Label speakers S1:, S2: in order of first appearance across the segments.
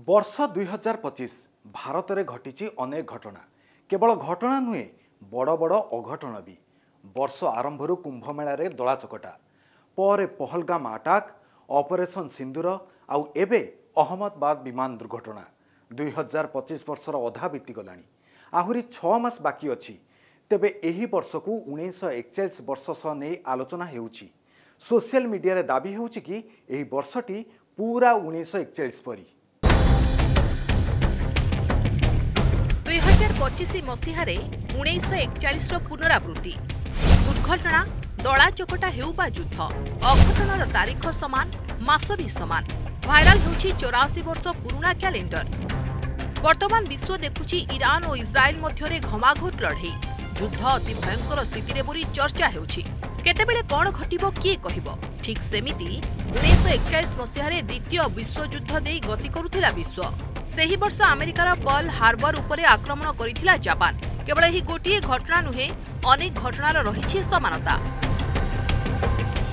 S1: वर्ष 2025 भारत में घटी अनेक घटना केवल घटना नुहे बड़ बड़ अघटन भी। वर्ष आरंभ कुंभ मेला रे दला चकटा पर पहलगाम अटैक ऑपरेशन सिंदूर आउ एबे अहमदाबाद विमान दुर्घटना 2025 वर्षर अधा बीतीगला आहुरी 6 मास बाकी अछि। तेबे एही वर्ष को 1941 वर्ष सह नहीं आलोचना हेउछि। सोशल मीडिया रे दाबी हेउछि कि एही वर्षटी पूरा 1941 परी।
S2: 2025 मसीहारे 1941 पुनरावृत्ति दुर्घटना दला चकटा हेउबा युद्ध अघटनर तारीख समान मास भी समान भाइराल होछि 84 वर्ष पुराना कैलेंडर। वर्तमान विश्व देखुछि ईरान और इस्राएल मध्यरे घमाघोट लड़ाई युद्ध अति भयंकर स्थिति रे बोली चर्चा हेउछि। केतेबेले कोन घटिबो किए कहिबो। ठीक सेमिति 1941 मसीहारे द्वितीय विश्व युद्ध देई गति करुथिला विश्व। सेही वर्ष अमेरिकार पर्ल हार्बर उपरे आक्रमण करिथिला जापान। केवल ही गोटिए घटना नुहे अनेक घटनार रहिछि समानता।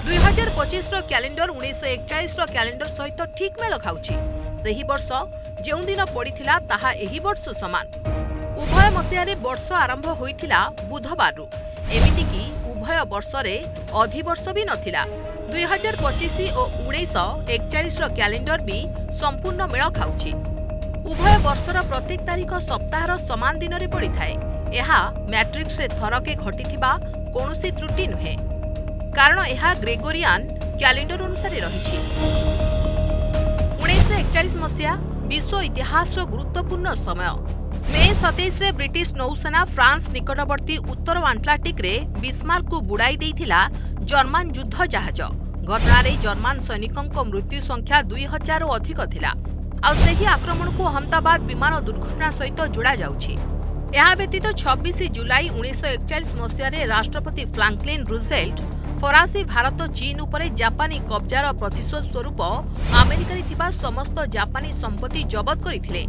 S2: 2025 रो कैलेंडर 1941 रो कैलेंडर सहित ठीक मेल खाउछि। सेही वर्ष जेउ दिन पड़िथिला ताहा एही वर्ष समान। उभय मसियारे वर्ष आरंभ होइथिला बुधवार रु। एमिति कि उभय वर्षरे अधिवर्ष भी नथिला। 2025 और 1941 रो कैलेंडर भी संपूर्ण मेल खाउछि। उभय वर्षर प्रत्येक तारीख सप्ताहर समान दिन रे पड़ी थाए। एहा मैट्रिक्स रे थरके घटिथिबा कोनोसी त्रुटि नुहे, कारण एहा ग्रेगोरियन कैलेंडर अनुसार रहिछि। 1941 मसिया विश्व इतिहास गुरुत्वपूर्ण समय। मे 27 रे ब्रिटिश नौसेना फ्रांस निकटवर्ती उत्तर अटलांटिक रे बिस्मार्क को बुड़ाई देइथिला जर्मन युद्ध जहाज। घटना रे जर्मन सैनिकों मृत्यु संख्या 2000 अधिक थिला। आ सेही आक्रमण को अहमदाबाद विमान दुर्घटना सहित जोड़ा जाउछि। यह व्यतीत 26 जुलाई 1941 मसीह राष्ट्रपति फ्रैंकलिन रूजवेल्ट फरासी भारत चीन उपरे जापानी कब्जार प्रतिशोध स्वरूप अमेरिका थिबा समस्त जापानी संपत्ति जबत करथिले।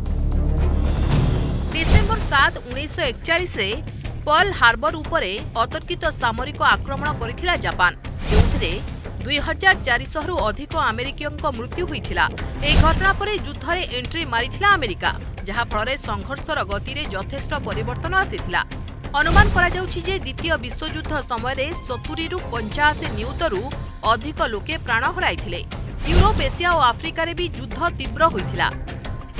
S2: डिसेंबर 7 1941 रे पर्ल हार्बर उपरे अतर्कित सामरिक आक्रमण करथिला जापान, जोथिरे 2400 रु अधिक अमेरिकीयों मृत्यु हुईथिला। ए घटना परे युद्ध रे एंट्री मारिथिला अमेरिका, जहा फଳରେ संघर्षर गति रे यथेष्ट परिवर्तन आसीथिला। अनुमान करा जाउछि जे द्वितीय विश्वयुद्ध समय रे 70 रु 85 नियुत रु अधिक लोके प्राण हराइथिले। यूरोप, एशिया और आफ्रिका रे भी युद्ध तीव्र होइथिला।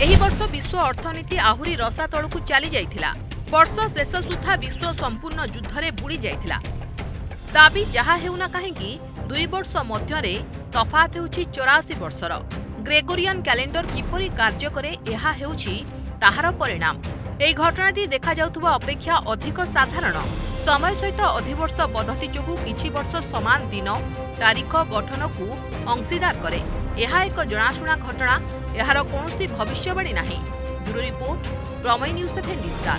S2: एही वर्ष विश्व अर्थनीति आहुरी रसा तळकु चली जाइथिला। वर्ष शेष सुधा विश्व संपूर्ण युद्ध रे बुड़ी जाइथिला। दाबी जहा हेउना काहेकि 2 वर्ष मध्यरे तफात हेउछि 84 वर्षर। ग्रेगोरियन कैलेंडर किपरि कार्य करे एहा हेउछि ताहार परिणाम। एही घटनाटी देखा जाउथुबा अपेक्षा अधिक साधारण। समय सहित अधिवर्ष पद्धति जोगु किछि वर्ष समान दिन तारीख गठन को अंशीदार करे। एहा एक जनाशुना घटना, एहार कोनोसी भविष्यवाणी नाही। ब्यूरो रिपोर्ट, प्रमेय न्यूज 7 स्टार।